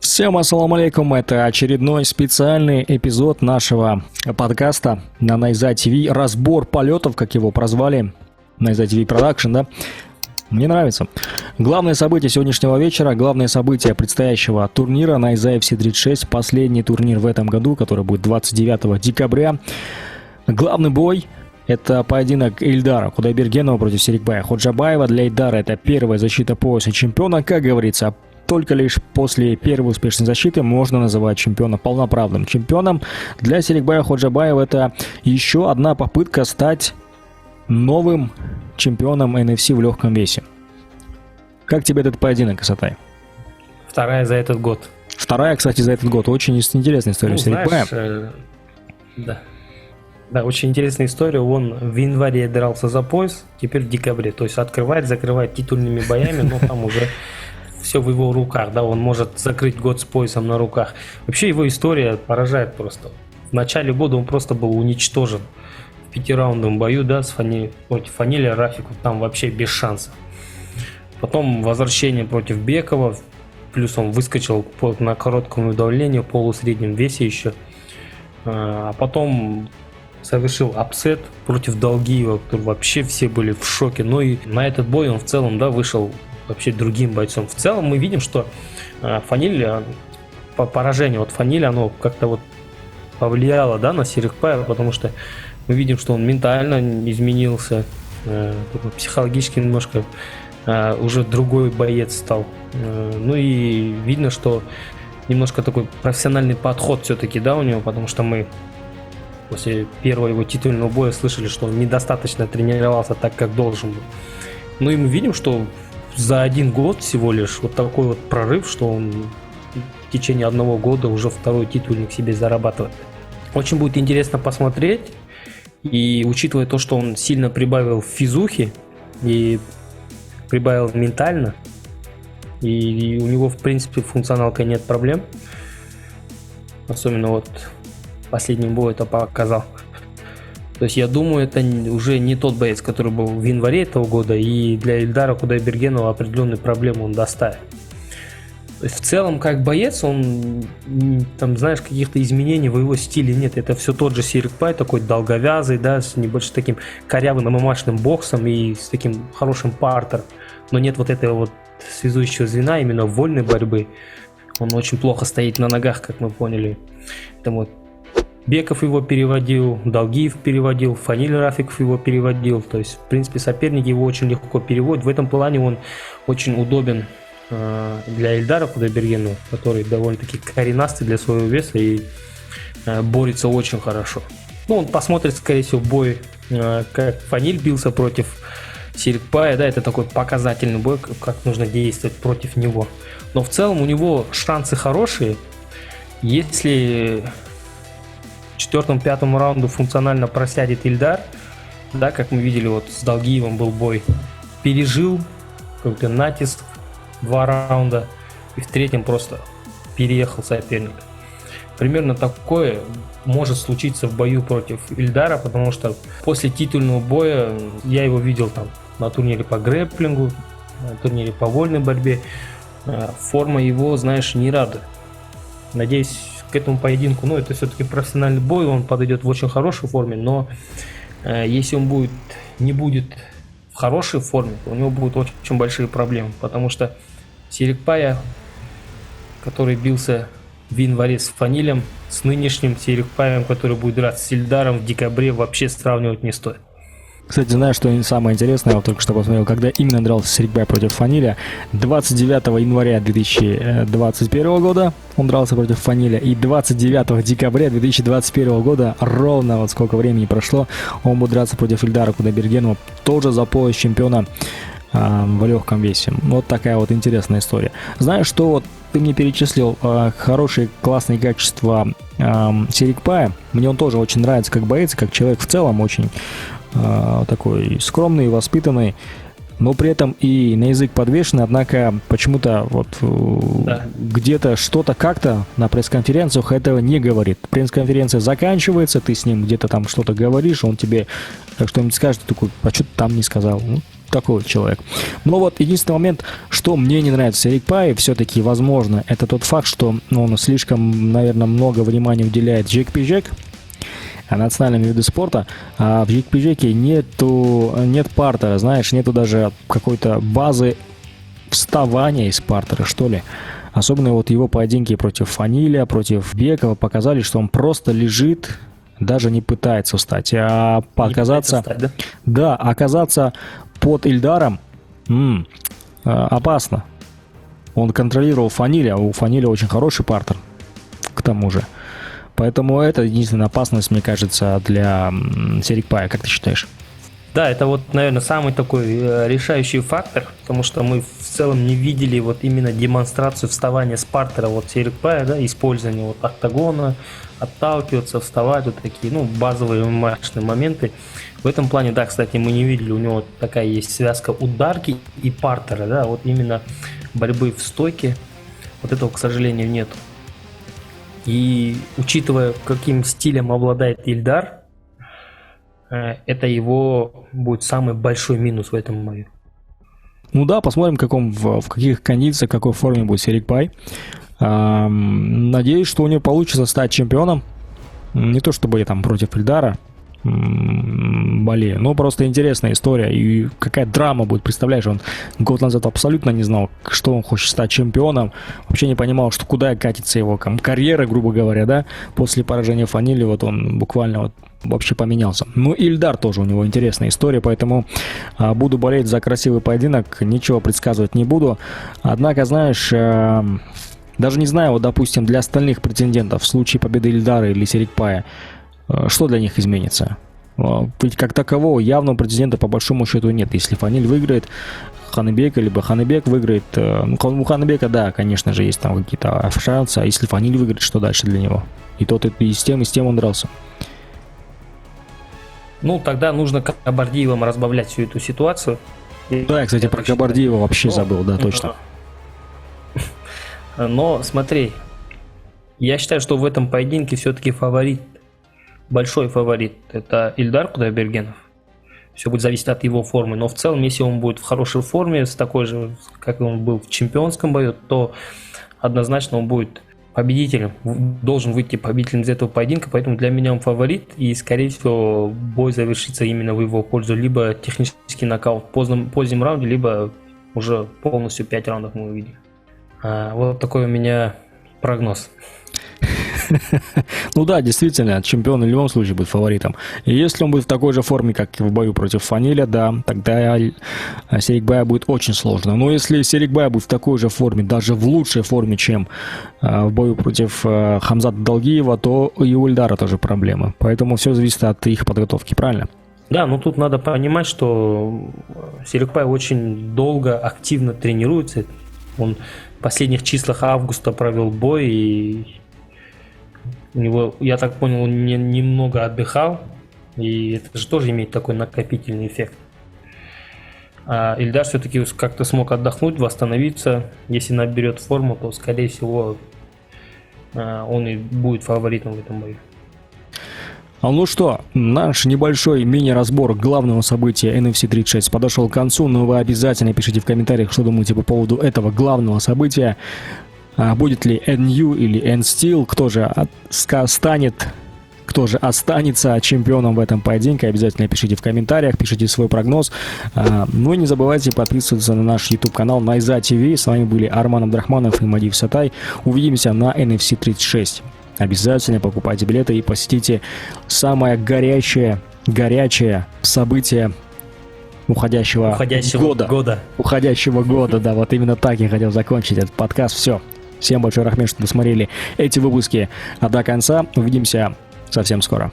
Всем ассаламу алейкум, это очередной специальный эпизод нашего подкаста на Найза ТВ, разбор полетов, как его прозвали, Найза ТВ Продакшн, да? Мне нравится. Главное событие сегодняшнего вечера, главное событие предстоящего турнира Найза FC36, последний турнир в этом году, который будет 29 декабря. Главный бой — это поединок Ильдара Кудайбергенова против Серикбая Ходжабаева. Для Ильдара это первая защита пояса чемпиона, как говорится. Только лишь после первой успешной защиты можно называть чемпиона полноправным чемпионом. Для Серикбая Ходжабаева это еще одна попытка стать новым чемпионом NFC в легком весе. Как тебе этот поединок, Исатай? Вторая за этот год. Вторая, кстати, за этот год. Очень интересная история Серикбая. Да, очень интересная история. Он в январе дрался за пояс, теперь в декабре. То есть открывает, закрывает титульными боями, но там уже все в его руках, да, он может закрыть год с поясом на руках. Вообще его история поражает просто. В начале года он просто был уничтожен в 5-раундовом бою, да, против Фанили Рафику, там вообще без шансов. Потом возвращение против Бекова, плюс он выскочил на коротком давлении, в полусреднем весе еще. А потом совершил апсет против Долгиева, который вообще все были в шоке. Ну и на этот бой он в целом, да, вышел вообще другим бойцом. В целом мы видим, что Фаниль, поражение от Фанили, оно как-то вот повлияло, да, на Серикбая, потому что мы видим, что он ментально изменился, психологически немножко уже другой боец стал. Ну и видно, что немножко такой профессиональный подход все-таки, да, у него, потому что мы после первого его титульного боя слышали, что он недостаточно тренировался так, как должен был. Ну и мы видим, что за один год всего лишь вот такой вот прорыв, что он в течение одного года уже второй титульник себе зарабатывает. Очень будет интересно посмотреть. И учитывая то, что он сильно прибавил в физухе и прибавил ментально, и у него в принципе функционалкой нет проблем. Особенно вот последний бой это показал. То есть я думаю, это уже не тот боец, который был в январе этого года, и для Ильдара Кудайбергенова определенные проблемы он доставит. То есть в целом, как боец, он, там, знаешь, каких-то изменений в его стиле нет. Это все тот же Серикбай, такой долговязый, да, с небольшим таким корявым ММАшным боксом и с таким хорошим партером. Но нет вот этого вот связующего звена именно вольной борьбы. Он очень плохо стоит на ногах, как мы поняли. Это вот Беков его переводил, Долгиев переводил, Фаниль Рафиков его переводил. То есть, в принципе, соперники его очень легко переводят. В этом плане он очень удобен для Ильдара Кудайбергенова, который довольно-таки коренастый для своего веса и борется очень хорошо. Ну, он посмотрит, скорее всего, бой, как Фаниль бился против Серикбая. Да, это такой показательный бой, как нужно действовать против него. Но в целом у него шансы хорошие. Если в 4-5 раунду функционально просядет Ильдар, да, как мы видели, вот с Долгиевым был бой, пережил какой-то натиск 2 раунда и в 3-м просто переехал соперника. Примерно такое может случиться в бою против Ильдара, потому что после титульного боя я его видел там на турнире по грэпплингу, на турнире по вольной борьбе. Форма его, знаешь, не радует. Надеюсь, к этому поединку, ну, это все-таки профессиональный бой, он подойдет в очень хорошей форме, но если он не будет в хорошей форме, то у него будут очень большие проблемы, потому что Серикбая, который бился в январе с Фанилем, с нынешним Серикбаем, который будет драться с Ильдаром в декабре, вообще сравнивать не стоит. Кстати, знаешь, что самое интересное, я вот только что посмотрел, когда именно дрался Серикбай против Фаниля, 29 января 2021 года он дрался против Фаниля, и 29 декабря 2021 года, ровно вот сколько времени прошло, он будет драться против Ильдара Кудайбергенова, тоже за пояс чемпиона в легком весе. Вот такая вот интересная история. Знаешь, что вот ты мне перечислил хорошие, классные качества Серикбая, мне он тоже очень нравится как боец, как человек в целом, очень такой скромный, воспитанный, но при этом и на язык подвешенный, однако почему-то вот где-то что-то как-то на пресс-конференциях этого не говорит. Пресс-конференция заканчивается, ты с ним где-то там что-то говоришь, он тебе как что-нибудь скажет, ты такой, а что ты там не сказал? Ну, такой вот человек. Но вот единственный момент, что мне не нравится в Серикпае, все-таки, возможно, это тот факт, что он слишком, наверное, много внимания уделяет джек-пи-джек, национальным виду спорта, а в джек-пи-джеке нет партера, знаешь, нету даже какой-то базы вставания из партера, что ли. Особенно вот его поединки против Фаниля, против Бекова показали, что он просто лежит, даже не пытается встать. А оказаться, встать, да? Да, оказаться под Ильдаром опасно. Он контролировал Фаниля, а у Фаниля очень хороший партер, к тому же. Поэтому это единственная опасность, мне кажется, для Серикпая. Как ты считаешь? Да, это вот, наверное, самый такой решающий фактор, потому что мы в целом не видели вот именно демонстрацию вставания с партера вот Серикпая, да, использование вот октагона, отталкиваться, вставать, вот такие, базовые мощные моменты. В этом плане, да, кстати, мы не видели, у него такая есть связка ударки и партера, да, вот именно борьбы в стойке, вот этого, к сожалению, нет. И учитывая, каким стилем обладает Ильдар, это его будет самый большой минус в этом бою. Ну да, посмотрим, в каких кондициях, в какой форме будет Серикпай. Надеюсь, что у него получится стать чемпионом. Не то чтобы я там против Ильдара болею, но просто интересная история. И какая драма будет, представляешь, он год назад абсолютно не знал, что он хочет стать чемпионом. Вообще не понимал, что куда катится его карьера, грубо говоря, да. После поражения Фанили вот он буквально вообще поменялся. Ну и Ильдар тоже, у него интересная история, поэтому буду болеть за красивый поединок, ничего предсказывать не буду. Однако, знаешь, даже не знаю, вот, допустим, для остальных претендентов в случае победы Ильдара или Серикпая, что для них изменится? Ведь как такового явного претендента по большому счету нет. Если Фаниль выиграет Ханыбека, либо Ханыбек выиграет, у Ханыбека, да, конечно же, есть там какие-то шансы, а если Фаниль выиграет, что дальше для него? И с тем он дрался. Тогда нужно Кабардиевым разбавлять всю эту ситуацию. Да, я, кстати, про Кабардиева вообще забыл, да, точно. Но смотри, я считаю, что в этом поединке все-таки большой фаворит, это Ильдар Кудайбергенов. Все будет зависеть от его формы. Но в целом, если он будет в хорошей форме, с такой же, как он был в чемпионском бою, то однозначно он будет победителем. Должен выйти победителем из этого поединка. Поэтому для меня он фаворит. И, скорее всего, бой завершится именно в его пользу. Либо технический нокаут в позднем раунде, либо уже полностью 5 раундов мы увидим. Вот такой у меня прогноз. Ну да, действительно, чемпион в любом случае будет фаворитом. И если он будет в такой же форме, как и в бою против Фаниля, да, тогда Серикбая будет очень сложно. Но если Серикбая будет в такой же форме, даже в лучшей форме, чем в бою против Хамзата Далгиева, то и у Ильдара тоже проблемы. Поэтому все зависит от их подготовки, правильно? Да, тут надо понимать, что Серикбай очень долго, активно тренируется. Он в последних числах августа провел бой, и у него, я так понял, он немного отдыхал, и это же тоже имеет такой накопительный эффект. А Ильдар все-таки как-то смог отдохнуть, восстановиться. Если наберет форму, то, скорее всего, он и будет фаворитом в этом бою. Ну что, наш небольшой мини-разбор главного события NFC 36 подошел к концу, но вы обязательно пишите в комментариях, что думаете по поводу этого главного события. Будет ли NU или N-Steel, кто же останется чемпионом в этом поединке, обязательно пишите в комментариях, пишите свой прогноз. Ну и не забывайте подписываться на наш YouTube-канал Найза ТВ. С вами были Арман Абдрахманов и Мадив Сатай. Увидимся на NFC 36. Обязательно покупайте билеты и посетите самое горячее событие уходящего года. Уходящего года, да, вот именно так я хотел закончить этот подкаст. Все. Всем большой рахмет, что досмотрели эти выпуски до конца. Увидимся совсем скоро.